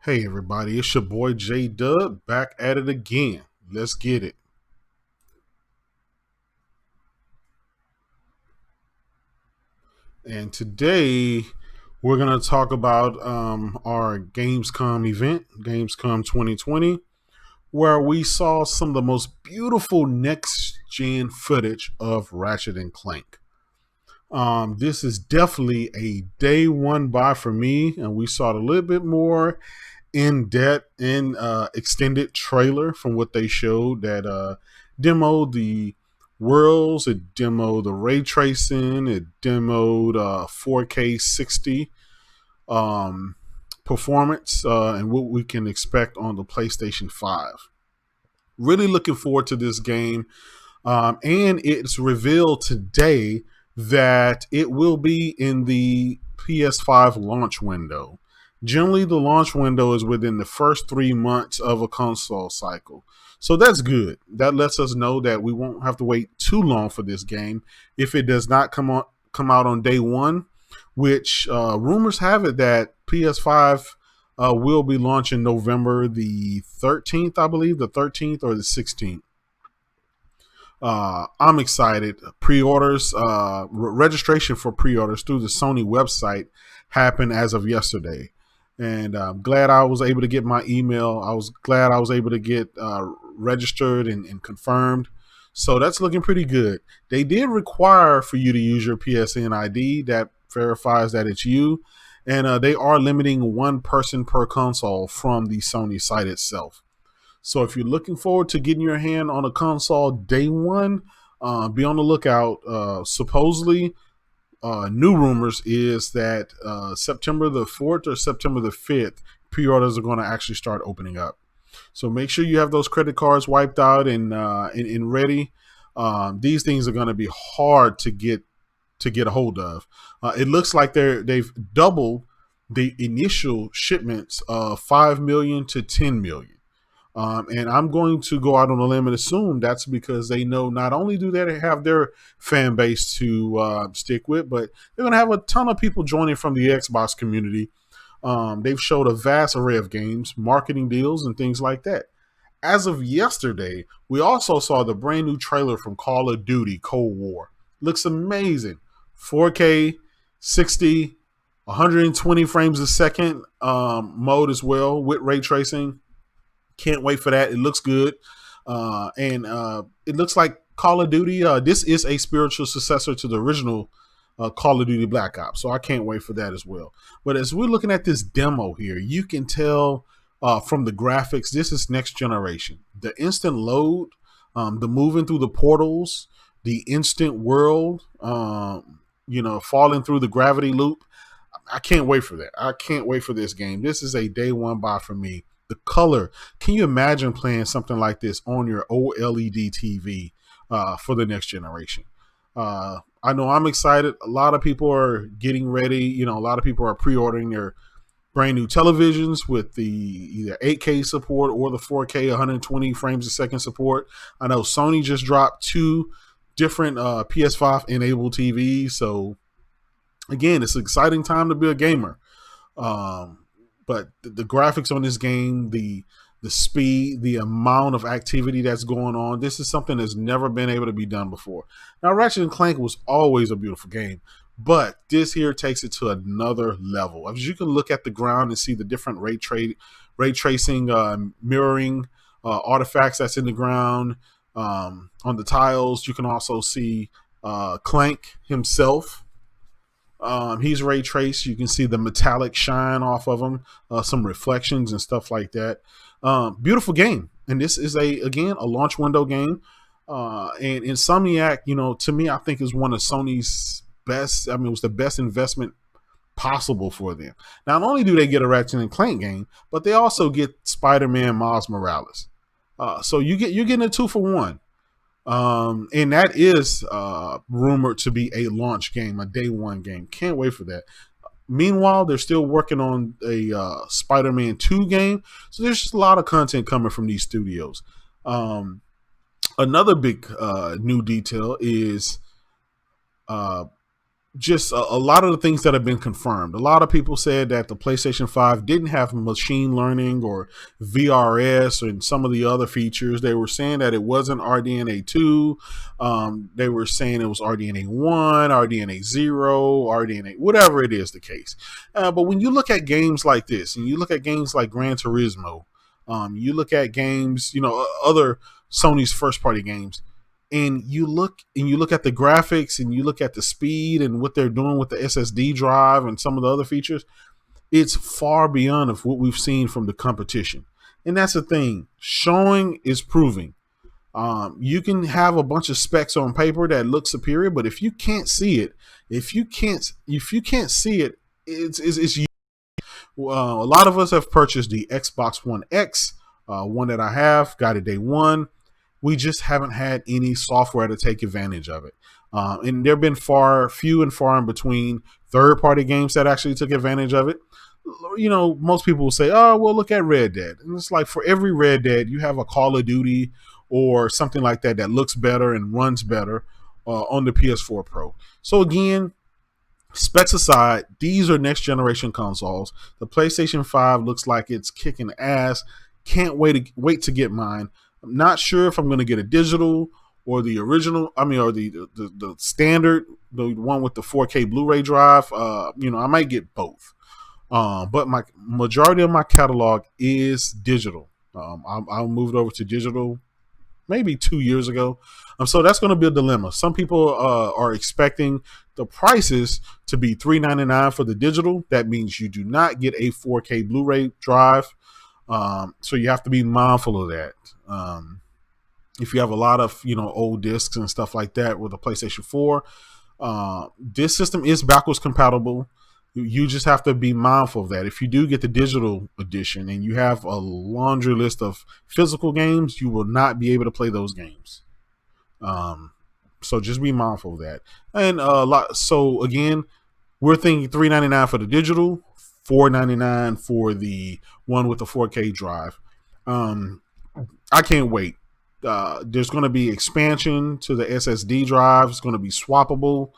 Hey everybody, it's your boy JayDub back at it again. Let's get it. And today we're gonna talk about our Gamescom event, Gamescom 2020, where we saw some of the most beautiful next gen footage of Ratchet and Clank. This is definitely a day one buy for me, and we saw a little bit more in depth in extended trailer from what they showed that demoed the worlds, it demoed the ray tracing, it demoed 4K 60 um, performance and what we can expect on the PlayStation 5. Really looking forward to this game. And it's revealed today that it will be in the PS5 launch window. Generally, the launch window is within the first 3 months of a console cycle. So that's good. That lets us know that we won't have to wait too long for this game if it does not come out on day one, which rumors have it that PS5 will be launching November the 13th, I believe, the 13th or the 16th. I'm excited. Pre-orders, registration for pre-orders through the Sony website happened as of yesterday, and I'm glad I was able to get my email. I was glad I was able to get registered and confirmed. So that's looking pretty good. They did require for you to use your PSN ID that verifies that it's you, and they are limiting one person per console from the Sony site itself. So if you're looking forward to getting your hand on a console day one, be on the lookout. Supposedly, new rumors is that September the 4th or September the 5th, pre-orders are going to actually start opening up. So make sure you have those credit cards wiped out and ready. These things are going to be hard to get a hold of. It looks like they've doubled the initial shipments of 5 million to 10 million. And I'm going to go out on a limb and assume that's because they know not only do they have their fan base to stick with, but they're going to have a ton of people joining from the Xbox community. They've showed a vast array of games, marketing deals, and things like that. As of yesterday, we also saw the brand new trailer from Call of Duty Cold War. Looks amazing. 4K, 60, 120 frames a second mode as well with ray tracing. Can't wait for that. It looks good. And it looks like Call of Duty. This is a spiritual successor to the original Call of Duty Black Ops. So I can't wait for that as well. But as we're looking at this demo here, you can tell from the graphics, this is next generation. The instant load, the moving through the portals, the instant world, falling through the gravity loop. I can't wait for that. I can't wait for this game. This is a day one buy for me. The color. Can you imagine playing something like this on your OLED TV for the next generation? I know I'm excited. A lot of people are getting ready. A lot of people are pre-ordering their brand new televisions with the either 8K support or the 4K 120 frames a second support. I know Sony just dropped two different PS5 enabled TVs. So again, it's an exciting time to be a gamer. But the graphics on this game, the speed, the amount of activity that's going on, this is something that's never been able to be done before. Now, Ratchet and Clank was always a beautiful game, but this here takes it to another level. As you can look at the ground and see the different ray tracing, mirroring artifacts that's in the ground on the tiles. You can also see Clank himself. He's ray traced. You can see the metallic shine off of him, some reflections and stuff like that. Beautiful game, and this is a launch window game. And Insomniac, to me, I think is one of Sony's best. I mean, it was the best investment possible for them. Not only do they get a Ratchet and Clank game, but they also get Spider-Man Miles Morales. So you're getting a 2-for-1. And that is rumored to be a launch game, a day one game. Can't wait for that. Meanwhile, they're still working on a Spider-Man 2 game. So there's just a lot of content coming from these studios. Another big new detail is just a lot of the things that have been confirmed. A lot of people said that the PlayStation 5 didn't have machine learning or VRS and some of the other features. They were saying that it wasn't RDNA 2. They were saying it was RDNA 1, RDNA 0, RDNA, whatever it is the case. But when you look at games like this, and you look at games like Gran Turismo, you look at games, other Sony's first party games, and you look at the graphics and you look at the speed and what they're doing with the SSD drive and some of the other features, it's far beyond of what we've seen from the competition. And that's the thing. Showing is proving. You can have a bunch of specs on paper that look superior, but if you can't see it, if you can't see it, it's a lot of us have purchased the Xbox One X, one that I have, got it day one. We just haven't had any software to take advantage of it. And there have been few and far in between third-party games that actually took advantage of it. Most people will say, oh, well, look at Red Dead. And it's like for every Red Dead, you have a Call of Duty or something like that that looks better and runs better on the PS4 Pro. So again, specs aside, these are next-generation consoles. The PlayStation 5 looks like it's kicking ass. Can't wait to get mine. I'm not sure if I'm going to get a digital or the original. Or the standard, the one with the 4K Blu-ray drive. I might get both. But my majority of my catalog is digital. I moved over to digital maybe 2 years ago. So that's going to be a dilemma. Some people are expecting the prices to be $399 for the digital. That means you do not get a 4K Blu-ray drive. So you have to be mindful of that. If you have a lot of old discs and stuff like that with a PlayStation 4, this system is backwards compatible. You just have to be mindful of that. If you do get the digital edition and you have a laundry list of physical games, you will not be able to play those games. So just be mindful of that. And so again, we're thinking $399 for the digital, $499 for the one with the 4K drive. I can't wait. There's going to be expansion to the SSD drive. It's going to be swappable.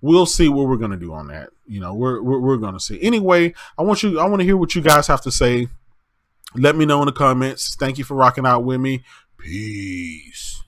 We'll see what we're going to do on that. We're going to see. Anyway, I want to hear what you guys have to say. Let me know in the comments. Thank you for rocking out with me. Peace.